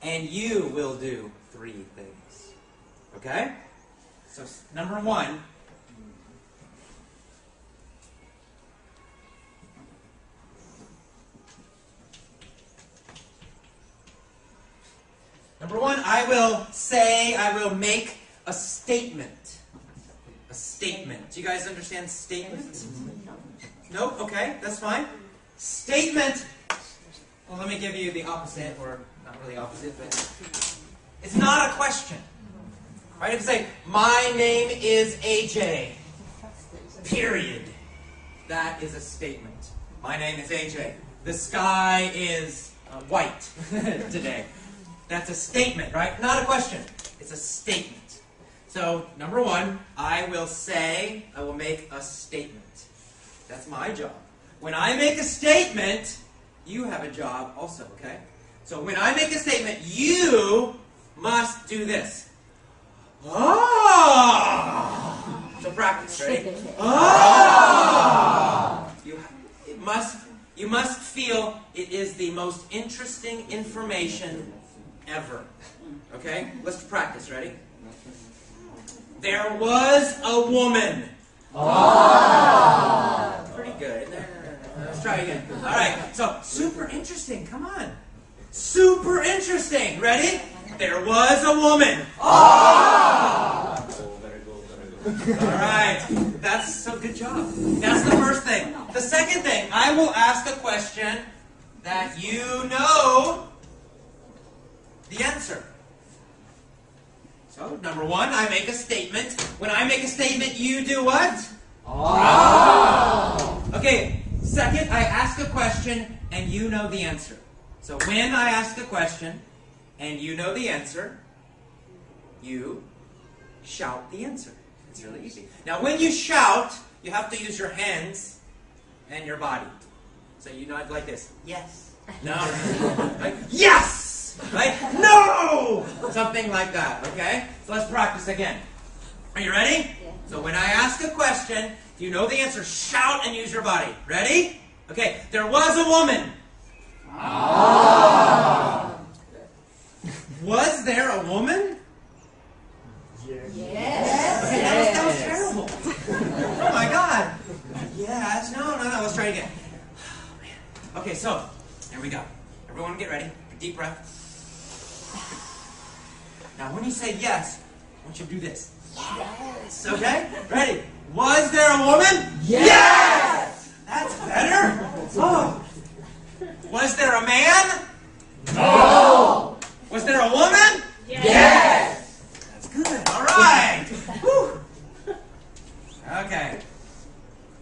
and you will do 3 things. Okay? So number 1. Number 1, I will make a statement. A statement. Do you guys understand statement? No? Okay, that's fine. Statement. Well, let me give you the opposite, or not really opposite, but it's not a question. Right? If you say, my name is AJ, period. That is a statement. My name is AJ. The sky is white today. That's a statement, right? Not a question. It's a statement. So, number 1, I will make a statement. That's my job. When I make a statement, you have a job also, okay? So when I make a statement, you must do this. Ah! So practice, ready? Ah! You must feel it is the most interesting information ever. Okay? Let's practice, ready? There was a woman. Ah! Pretty good. Let's try again. All right. So, super interesting. Come on. Super interesting. Ready? There was a woman. Ah! All right. That's so good job. That's the first thing. The second thing, I will ask a question that you know the answer. So, number 1, I make a statement. When I make a statement, you do what? Ah! Okay. Second, I ask a question and you know the answer. So when I ask a question and you know the answer, you shout the answer. It's really easy. Now when you shout, you have to use your hands and your body. So you nod like this. Yes. No. Like, yes! Like, no! Something like that, okay? So let's practice again. Are you ready? Yeah. So when I ask a question, you know the answer. Shout and use your body. Ready? Okay. There was a woman. Ah. Was there a woman? Yes. Okay, that was terrible. Oh my God. Yes. No. Let's try it again. Oh, man. Okay, so here we go. Everyone get ready. Deep breath. Now when you say yes, I want you to do this. Yes. Okay? Ready? Was there a woman? Yes! That's better. Oh. Was there a man? No. Was there a woman? Yes. That's good. All right. Whew. Okay.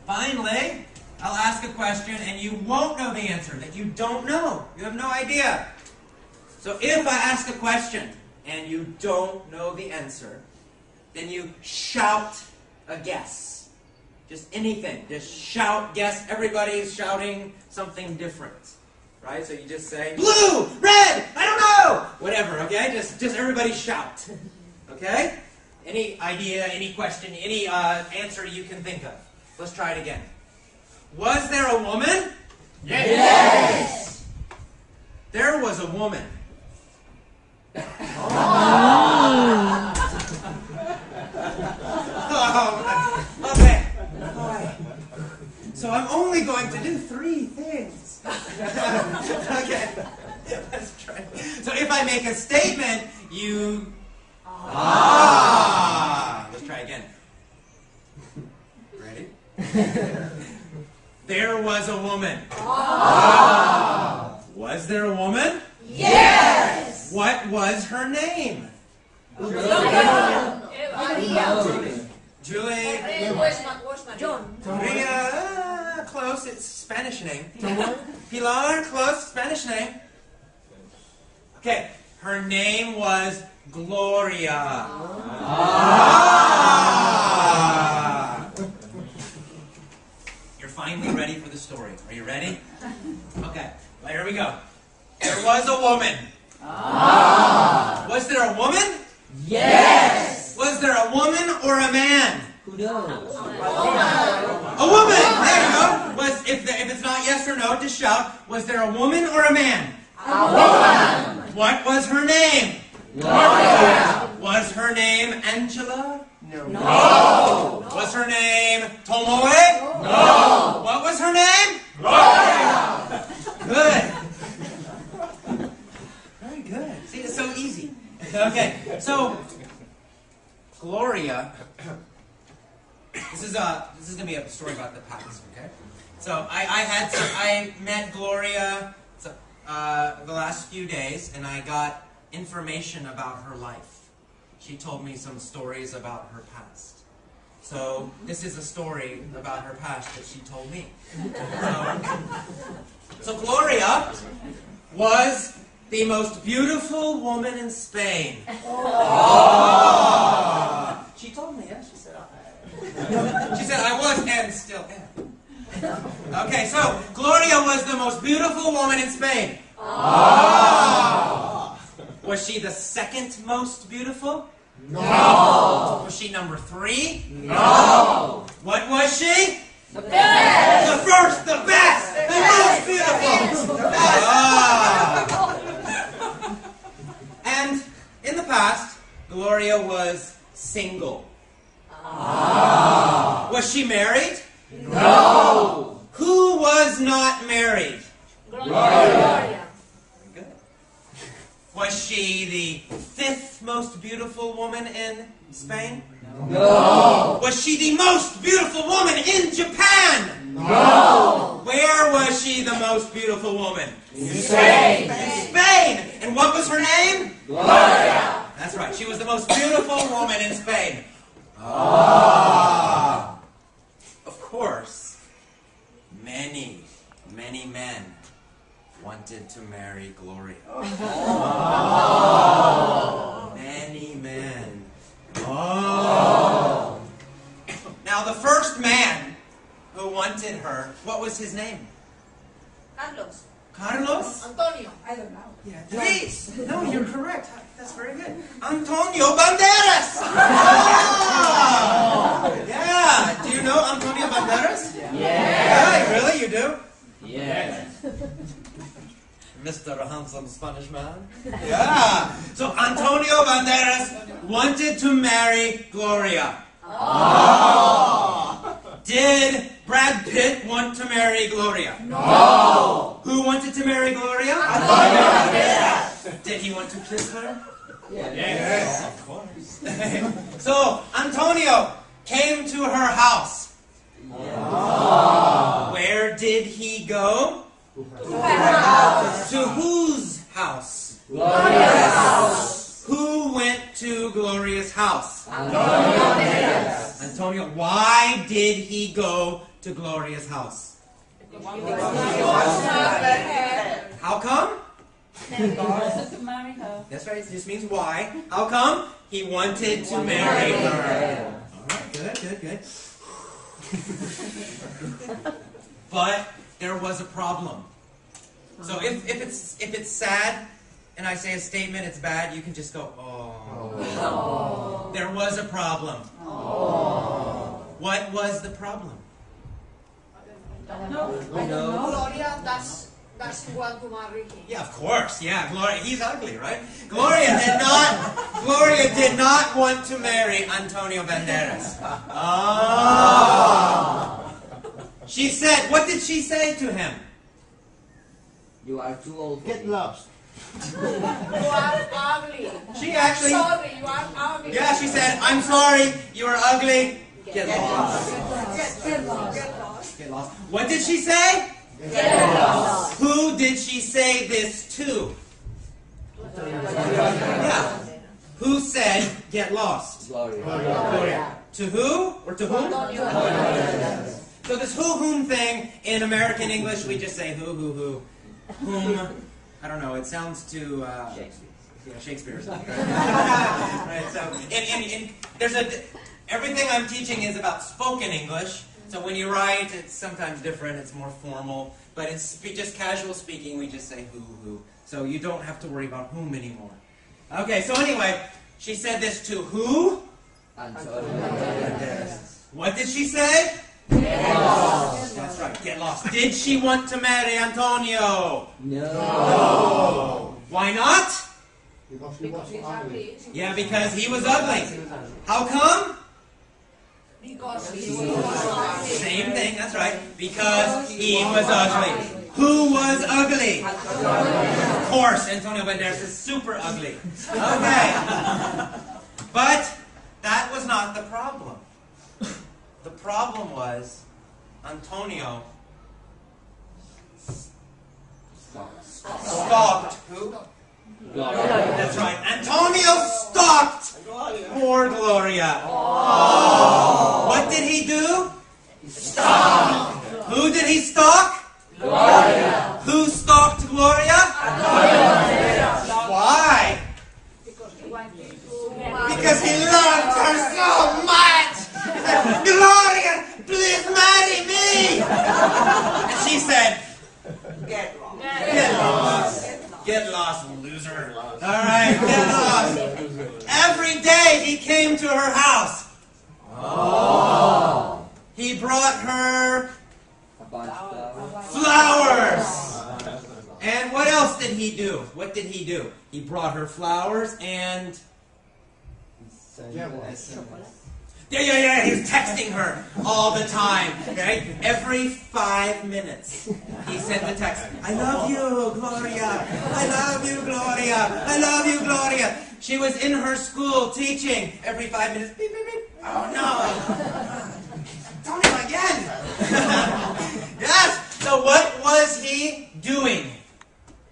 Finally, I'll ask a question and you won't know the answer, that you don't know. You have no idea. So if I ask a question and you don't know the answer, then you shout a guess. Just anything. Just shout, guess. Everybody is shouting something different. Right? So you just say, blue, red, I don't know! Whatever, okay? Just everybody shout. Okay? Any idea, any question, any answer you can think of. Let's try it again. Was there a woman? Yes! There was a woman. Okay. So I'm only going to do 3 things. Okay. Let's try. So if I make a statement, you... Let's try again. Ready? There was a woman. Was there a woman? Yes! What was her name? Julie. John. Maria, close. It's Spanish name. Pilar, close. Spanish name. Okay. Her name was Gloria. You're finally ready for the story. Are you ready? Okay. Well, here we go. There was a woman. Was there a woman? Yes! Was there a woman or a man? Who knows? A woman! There you go! If it's not yes or no, just shout. Was there a woman or a man? A woman! What was her name? Gloria. Was her name Angela? No. Was her name Tomoe? No. What was her name? Gloria. Good. Very good. See, it's so easy. Okay, so Gloria. This is gonna be a story about the past. Okay, so I met Gloria the last few days, and I got information about her life. She told me some stories about her past. So this is a story about her past that she told me. So Gloria was the most beautiful woman in Spain. Oh. She told me, yeah, she said I was and still am. Okay, so Gloria was the most beautiful woman in Spain. Oh. Was she the second most beautiful? No. Was she number 3? No. What was she? The best. The first, the best, the most beautiful. And in the past, Gloria was single. Was she married? No. Who was not married? Gloria. Good. Was she the 5th most beautiful woman in Spain? No. Was she the most beautiful woman in Japan? No. Where was she the most beautiful woman? In Spain. In Spain. And what was her name? Gloria. That's right. She was the most beautiful woman in Spain. Ah. Of course, many men wanted to marry Gloria. Oh. Many men. Oh. Now the first man who wanted her, what was his name? Carlos. Carlos? Antonio. I don't know. Yeah, please. No, you're correct. That's very good. Antonio Banderas! Ah! Yeah. Do you know Antonio Banderas? Yeah. Yeah, really? You do? Yes. Mr. Handsome Spanish man? Yeah. So Antonio Banderas wanted to marry Gloria. Oh. Did Brad Pitt want to marry Gloria? No. Who wanted to marry Gloria? Antonio Banderas. Did he want to kiss her? Yes. Of course. So Antonio came to her house. Oh. Where did he go? To her house. To whose house? Gloria's house. Who went to Gloria's house? Antonio Banderas. Antonio. Why did he go to Gloria's house? How come? To marry her. That's right. This means why. How come? He wanted to marry her. All right. Good. But there was a problem. So if it's sad, and I say a statement, it's bad, you can just go, oh. There was a problem. Oh. What was the problem? No. Gloria doesn't want to marry him. Yeah, of course. Yeah, Gloria. He's ugly, right? Gloria did not want to marry Antonio Banderas. Oh. She said, what did she say to him? You are too old. Get lost. You are ugly. She actually, Sorry, you are ugly. yeah, she said, I'm sorry, you are ugly. Get lost. Get lost. Get lost. What did she say? Get lost. Who did she say this to? Yeah. Who said, get lost? Gloria. To who? Or to whom? So this whom thing, in American English, we just say who. Whom, I don't know, it sounds too... Shakespeare or something. Right, so, everything I'm teaching is about spoken English. So when you write, it's sometimes different, it's more formal. But it's just casual speaking, we just say who. So you don't have to worry about whom anymore. Okay, so anyway, she said this to who? Antonio. What did she say? Get lost. That's right, get lost. Did she want to marry Antonio? No. Why not? Because he was ugly. Yeah, because he was ugly. How come? Because he was ugly. Same thing, that's right. Because he was ugly. Who was ugly? Of course, Antonio Banderas is super ugly. Okay. But that was not the problem. The problem was Antonio stalked who? That's right. Antonio stalked poor Gloria. Oh. What did he do? Stalk. Who did he stalk? Gloria. Who stalked Gloria? Why? Because he loved her so much. He said, Gloria, please marry me. And she said, get lost. Get lost. Get lost, loser. All right, get lost. Every day he came to her house. Oh. He brought her flowers. And what else did he do? What did he do? He brought her flowers and... Yeah, he was texting her all the time, right? Every 5 minutes, he sent the text, I love you, Gloria. I love you, Gloria. I love you, Gloria. She was in her school teaching. Every 5 minutes, beep, beep, beep. Oh, no. Tony again. Yes. So what was he doing?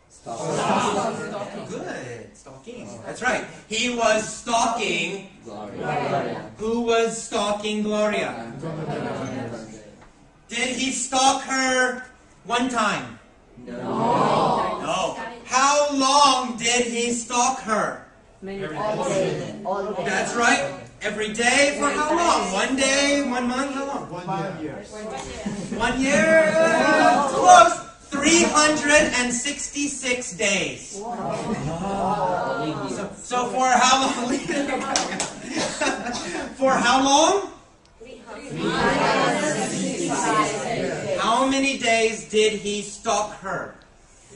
Stalking. Good. Stalking. That's right. He was stalking Gloria. Who was stalking Gloria? Did he stalk her one time? No. How long did he stalk her? All day. That's right. Every day for how long? 1 day, 1 month, how long? 1 year. 1 year. Close. 366 days. So for how long? For how long? 365. How many days did he stalk her?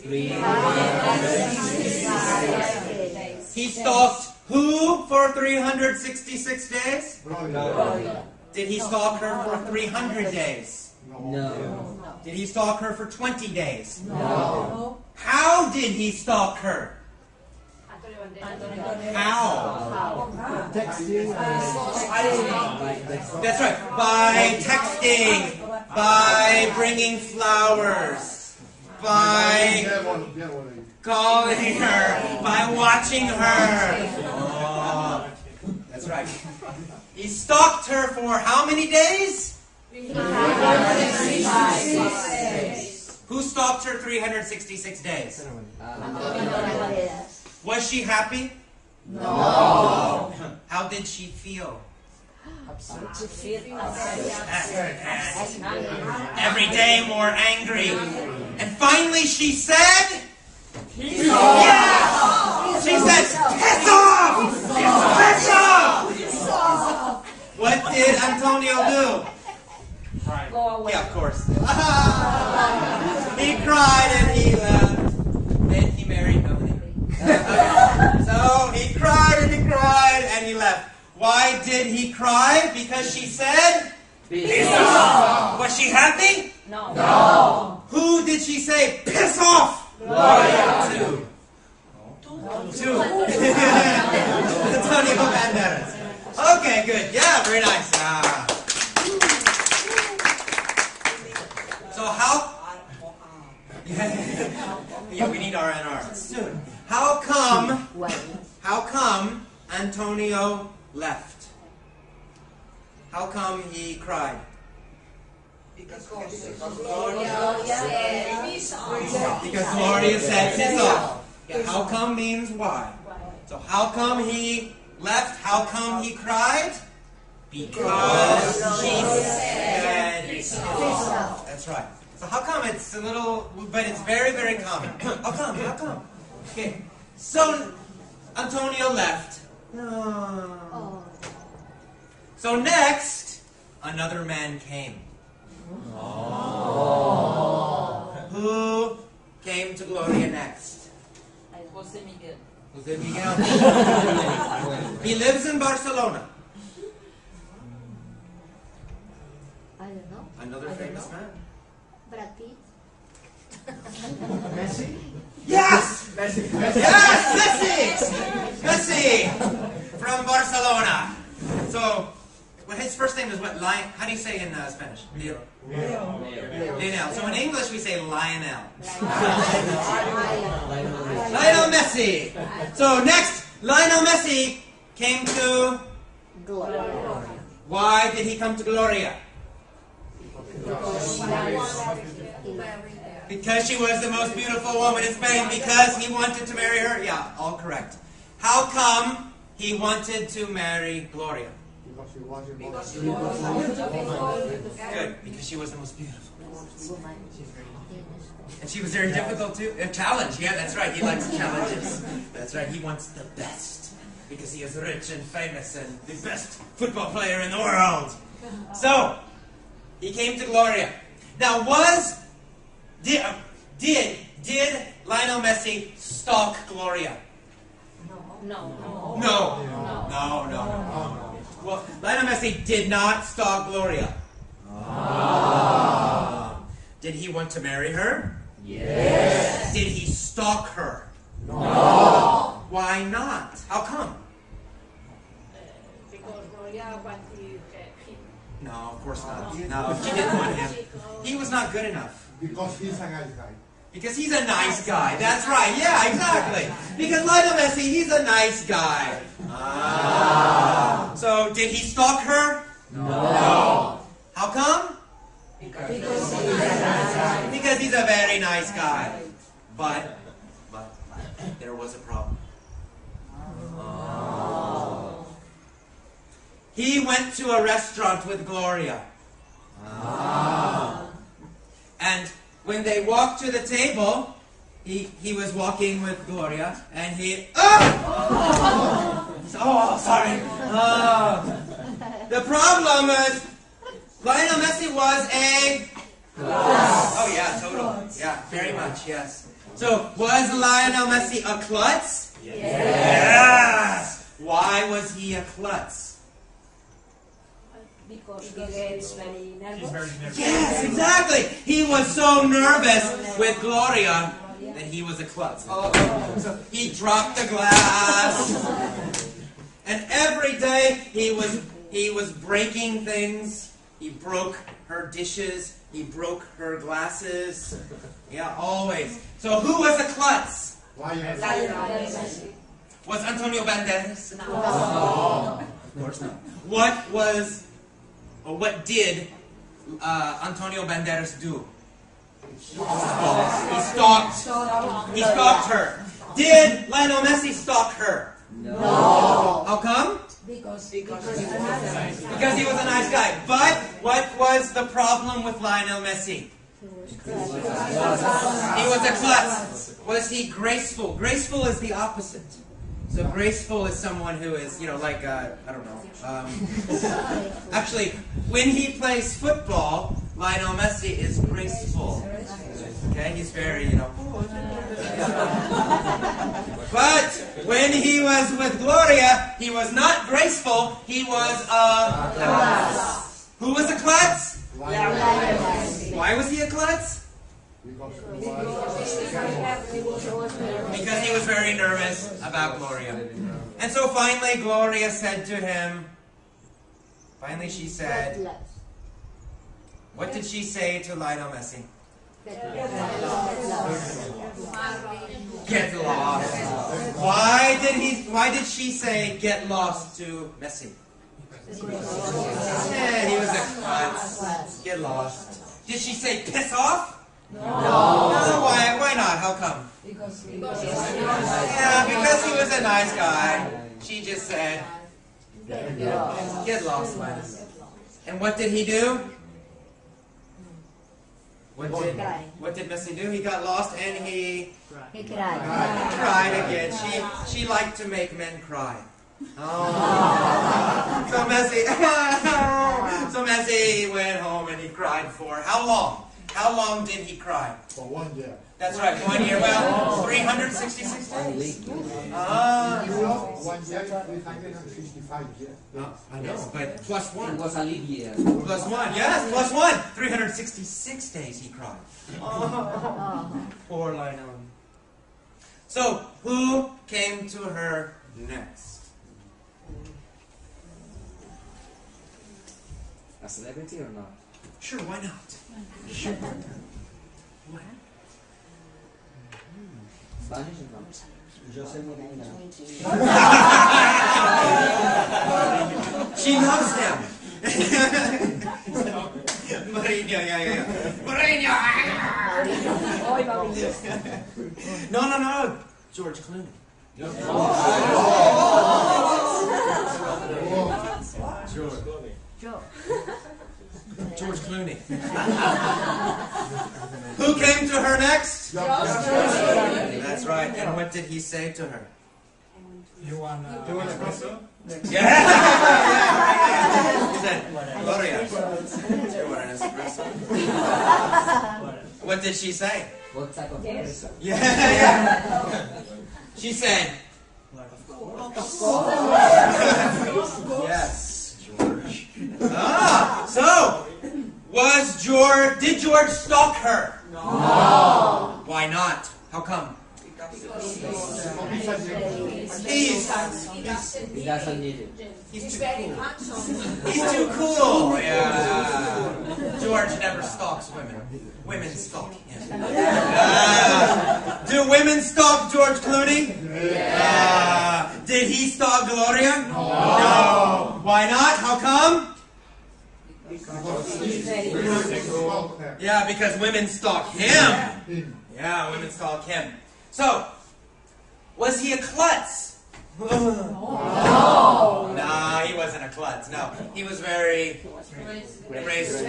365. He stalked who for 366 days? Gloria. Did he stalk her for 300 days? No. Did he stalk her for 20 days? No. How did he stalk her? How? Texting. That's right. By texting. By bringing flowers. By calling her. By watching her. Oh, that's right. He stalked her for how many days? 366. Who stalked her 366 days? Was she happy? No. How did she feel? Every day more angry. And finally she said, yes! She said, piss off! Piss off! What did Antonio do? Go away. Yeah, of course. He cried and he left. Then he married Melanie. So he cried and he cried and he left. Why did he cry? Because she said, piss off. Was she happy? No. No. Who did she say, piss off? Gloria. Two. Antonio Banderas. Okay, good. Yeah, very nice. So how... Yeah, we need R&R soon. How come Antonio left? How come he cried? Because Gloria said piss off. Yeah, how come means why. So how come he left? How come he cried? Because she said piss off. That's right. So how come it's a little, but it's very, very common. How come? How come? Okay. So Antonio left. No. So next, another man came. Oh. Who came to Gloria next? Jose Miguel. Jose Miguel. He lives in Barcelona. I don't know. Another famous man. Brad Pitt. Messi? Yes! Messi. Yes, Messi! Messi! From Barcelona. So, well, his first name is what? How do you say in Spanish? Lionel. So in English we say Lionel. Lionel Messi. So next, Lionel Messi came to... Gloria. Why did he come to Gloria? Because she was the most beautiful woman in Spain. Because he wanted to marry her? Yeah, all correct. How come he wanted to marry Gloria? Good, because she was the most beautiful. And she was very difficult too. A challenge, yeah, that's right. He likes challenges. That's right, he wants the best. Because he is rich and famous and the best football player in the world. So, he came to Gloria. Now, did Lionel Messi stalk Gloria? No. No. Well, Lionel Messi did not stalk Gloria. Did he want to marry her? Yes. Did he stalk her? No. Why not? How come? Because Gloria wanted him. No, of course not. No, she didn't want him. He was not good enough. Because he's a nice guy. Because he's a nice guy. That's right. Yeah, exactly. Because Lionel Messi, he's a nice guy. So, did he stalk her? No. How come? Because he's a very nice guy. But there was a problem. He went to a restaurant with Gloria. And when they walked to the table, he was walking with Gloria, and he... Oh, sorry. The problem is, Lionel Messi was a... Oh yeah, total. Yeah, very much, yes. So, was Lionel Messi a klutz? Yes! Why was he a klutz? Because he gets very nervous. Yes, exactly! He was so nervous with Gloria that he was a klutz. So he dropped the glass. And every day he was breaking things. He broke her dishes. He broke her glasses. Yeah, always. So who was a klutz? Was Antonio Banderas? No. Of course not. What did Antonio Banderas do? He stalked her. Did Lionel Messi stalk her? No. How come? Because he was a nice guy. But what was the problem with Lionel Messi? He was a klutz. Was he graceful? Graceful is the opposite. So graceful is someone who is, like, I don't know. Actually, when he plays football, Lionel Messi is graceful. Okay, he's very, But when he was with Gloria, he was not graceful. He was a klutz. Who was a klutz? Why was he a klutz? Because he was very nervous about Gloria. And so finally Gloria said to him, she said, what did she say to Lionel Messi? Get lost. Why did she say get lost to Messi? Yeah, he was a klutz. Get lost. Did she say piss off? No. Why not? How come? Because he was a nice guy. She just said, get lost, Linus. And what did he do? What did Messi do? He got lost and he cried again. She liked to make men cry. So Messi went home and he cried for how long? How long did he cry? For 1 year. That's right, 1 year. Well, 366 days. Ah. 1 year, 365 years. I know, but plus 1. It was a leap year. Plus 1, yes, plus 1. 366 days he cried. Poor Lionel. So, who came to her next? A celebrity or not? Sure, why not? Spanish or not? She loves him. Mourinho, yeah. Mourinho! No. George Clooney. George Clooney. Who came to her next? That's right. And what did he say to her? You want espresso? Yeah. He said, Gloria, you want an espresso? What did she say? What type of espresso? Yeah. She said, yes, George. So did George stalk her? No. Why not? How come? He doesn't need it. He's very handsome. He's too cool. Yeah. George never stalks women. Women stalk him. Do women stalk George Clooney? Yeah. Did he stalk Gloria? No. Why not? How come? Yeah, because women stalk him. Yeah, women stalk him. So, was he a klutz? No. Nah, he wasn't a klutz. No, he was very graceful,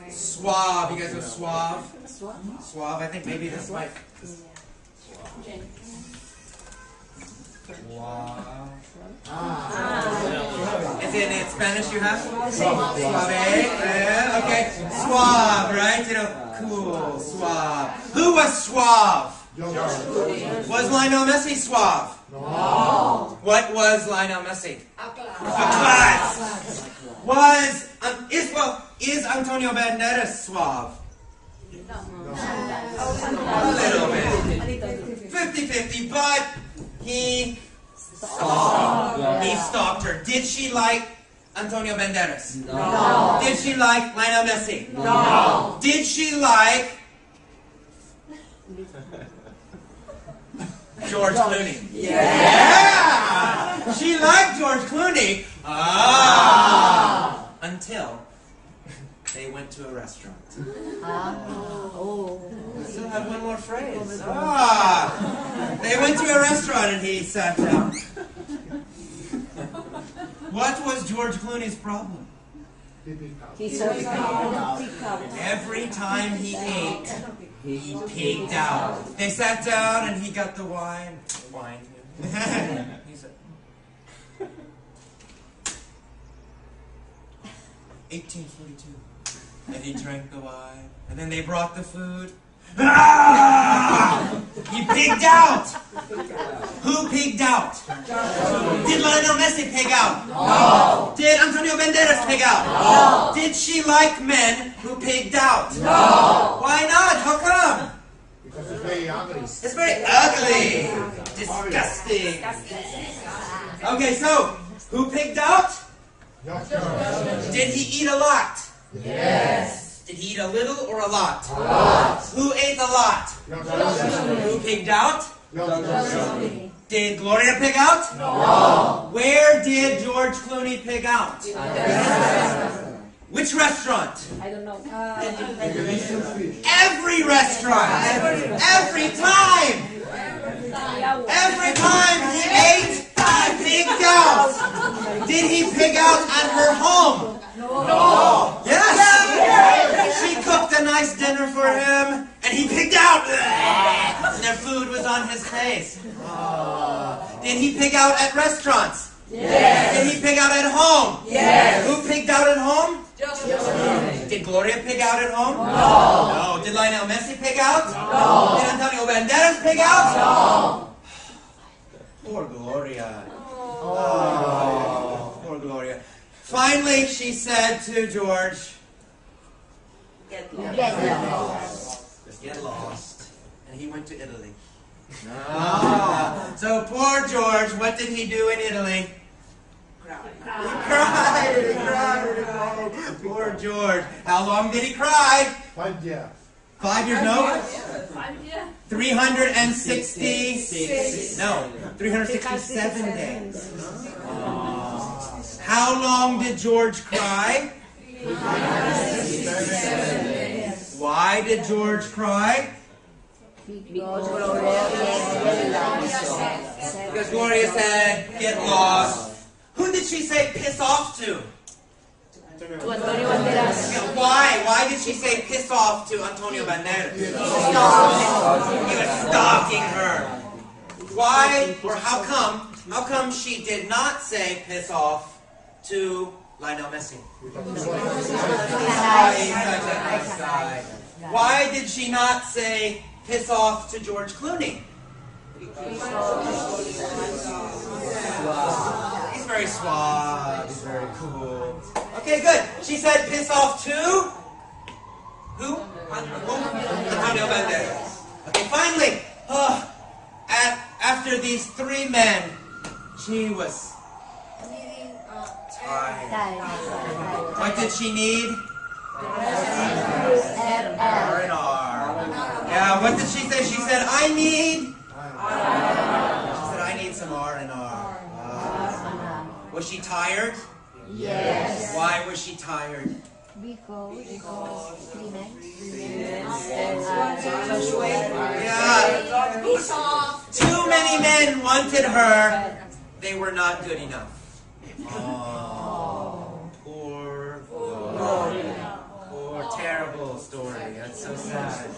suave. You guys know suave? Suave. I think maybe this might. Suave. Is it in Spanish you have? Suave. Yeah, okay. Suave, right? You know, cool, suave. Who was suave? Was Lionel Messi suave? No. What was Lionel Messi? A klutz. Is Antonio Banderas suave? No. A little bit. 50-50, but he stalked her. Did she like Antonio Banderas? No. Did she like Lionel Messi? No. Did she like George Clooney? Yeah! She liked George Clooney. Until they went to a restaurant. We still have one more phrase. They went to a restaurant and he sat down. What was George Clooney's problem? Every time he ate, he peeked out. They sat down and he got the wine. He said, 1842. And he drank the wine. And then they brought the food. He pigged out. Who pigged out? Did Lionel Messi pig out? No. Did Antonio Banderas pig out? No. Did she like men who pigged out? No. Why not? How come? Because it's very ugly. It's very ugly. Disgusting. Okay, so who pigged out? Did he eat a lot? Yes. Did he eat a little or a lot? A lot. Who ate a lot? Who pigged out? Did Gloria pig out? No. Where did George Clooney pig out? Which restaurant? I don't know. Every restaurant. Every time. Every time he ate, he pigged out. Did he pig out at her home? No. Yes. She cooked a nice dinner for him, and he pigged out. And their food was on his face. Did he pig out at restaurants? Yes. Did he pig out at home? Yes. Who pigged out at home? Did Did Gloria pig out at home? No. No. Did Lionel Messi pig out? No. Did Antonio Banderas pig out? No. Poor Gloria. Oh, poor Gloria. Finally, she said to George, Get Lost. just get lost. And he went to Italy. So poor George, what did he do in Italy? He cried. He cried. Oh, poor George. How long did he cry? 5 years. 5 years? No. 5 years. 366. No. 367 days. How long did George cry? 367 days. Why did George cry? Because Because Gloria said, get lost. Who did she say piss off to? Why? Why did she say piss off to Antonio Banderas? He was stalking her. Why or how come? How come she did not say piss off to Lionel Messi? Why did she not say piss off to George Clooney? He's very suave. He's very cool. Okay, good. She said piss off to who? Antonio Banderas. Okay, finally, after these 3 men, she was tired. What did she need? R&R. Yeah, what did she say? She said, I need. She said, I need some R&R. Was she tired? Yes. Why was she tired? Because Yeah. Too many men wanted her. They were not good enough. Oh, poor Gloria. Poor, terrible story. That's so sad.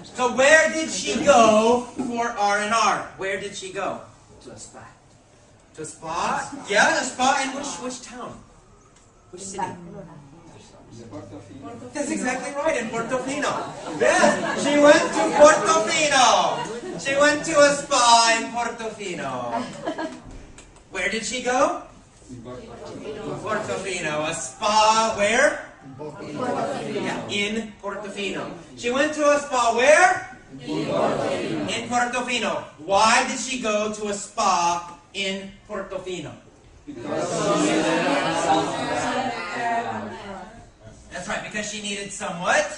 So where did she go for R&R? Where did she go? To a spa. To a spa? Yeah, a spa in which town? Which city? That's exactly right, in Portofino. Yes, she went to Portofino. She went to a spa in Portofino. Where did she go? Portofino. A spa where? Yeah, in Portofino. She went to a spa where? In Portofino. Why did she go to a spa in Portofino? That's right, because she needed some what?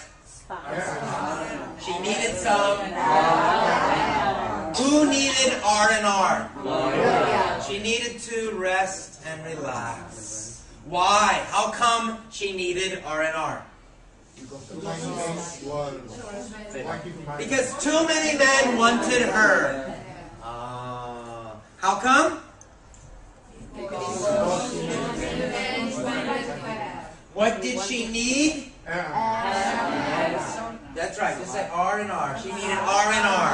She needed some. Who needed R&R? She needed to rest and relax. Why? How come she needed R&R? Because too many men wanted her. How come? What did she need? That's right. Just say R&R. She needed R&R.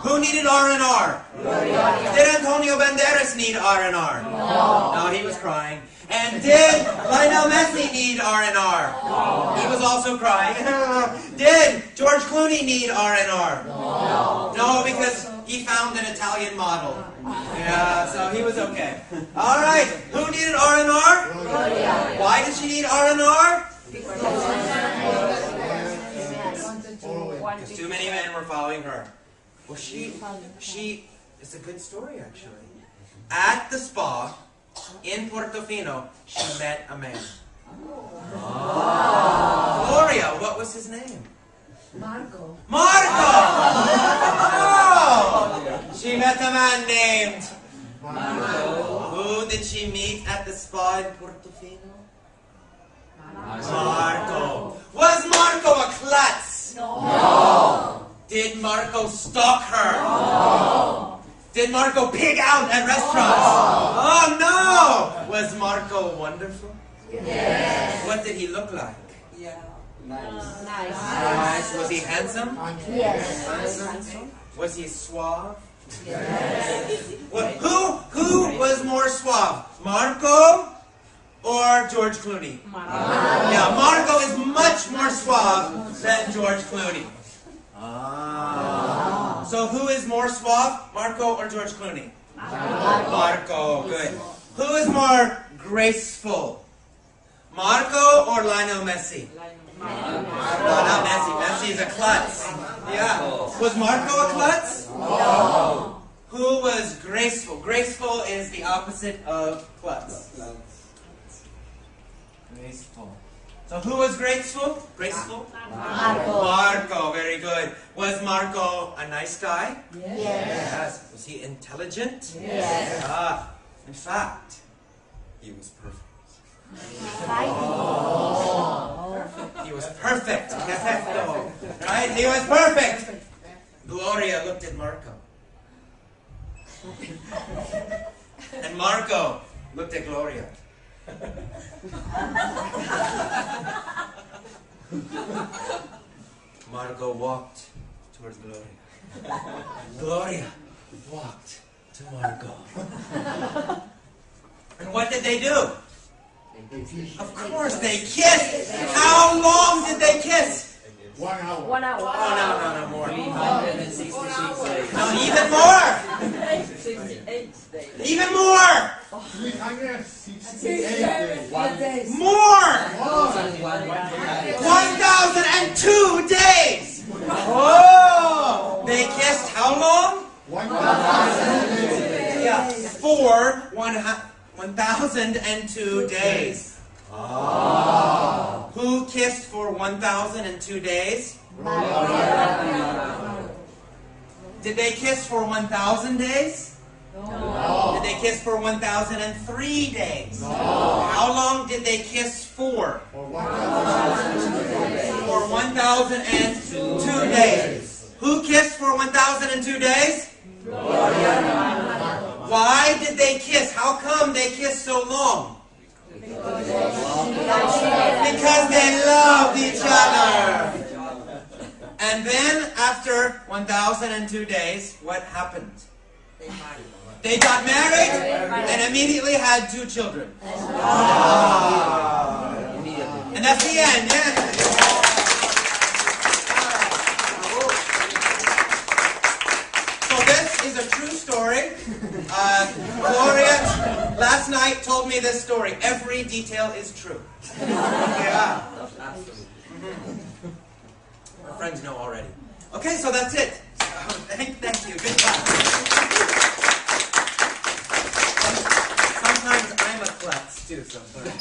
Who needed R&R? Did Antonio Banderas need R&R? No, he was crying. And did Lionel Messi need R&R? He was also crying. Did George Clooney need R&R? No, because he found an Italian model. Yeah, so he was okay. All right. Who needed R&R? Why did she need R&R? Because too many men were following her. Well, it's a good story, actually. At the spa in Portofino, she met a man. Gloria, what was his name? Marco! Oh! She met a man named Marco. Who did she meet at the spa in Portofino? Marco. Was Marco a klutz? No. Did Marco stalk her? No. Did Marco pig out at restaurants? Oh no! Was Marco wonderful? Yes. What did he look like? Yeah. Nice. Was he handsome? Yes. Handsome? Was he suave? Yes. Well, who was more suave? Marco or George Clooney? Marco. Yeah, Marco is much more suave than George Clooney. Ah. So who is more suave, Marco or George Clooney? Marco, good. Who is more graceful? Marco or Lionel Messi? Not Messi. Messi is a klutz. Yeah. Was Marco a klutz? No. Who was graceful? Graceful is the opposite of klutz. Graceful. So who was graceful? Graceful? Marco, very good. Was Marco a nice guy? Yes. Was he intelligent? Yes. In fact, he was perfect. He was perfect. Perfecto. Right? He was perfect. Gloria looked at Marco. And Marco looked at Gloria. Marco walked towards Gloria. Gloria walked to Marco. And what did they do? Of course they kissed. How long did they kiss? 1 hour. 1 hour. Oh, no, more. 366 days. No, even more. 68 days. Even more. 368 days. More. 1,002 1,002 days. Oh, they kissed how long? 1,002 days. Yeah, for 1,002 days. Oh. Who kissed for 1,002 days? Did they kiss for 1,000 days? No. Did they kiss for 1,003 days? No. How long did they kiss for? For 1,002 days. For 1,002 days. Who kissed for 1,002 days? Why did they kiss? How come they kissed so long? Because they loved each other. And then, after 1,002 days, what happened? They got married and immediately had 2 children. And that's the end, yeah? So this is a true story. Gloria last night told me this story. Every detail is true. Yeah. Our friends know already. Okay, so that's it. Thank you. Goodbye. Sometimes I'm a klutz too, sometimes.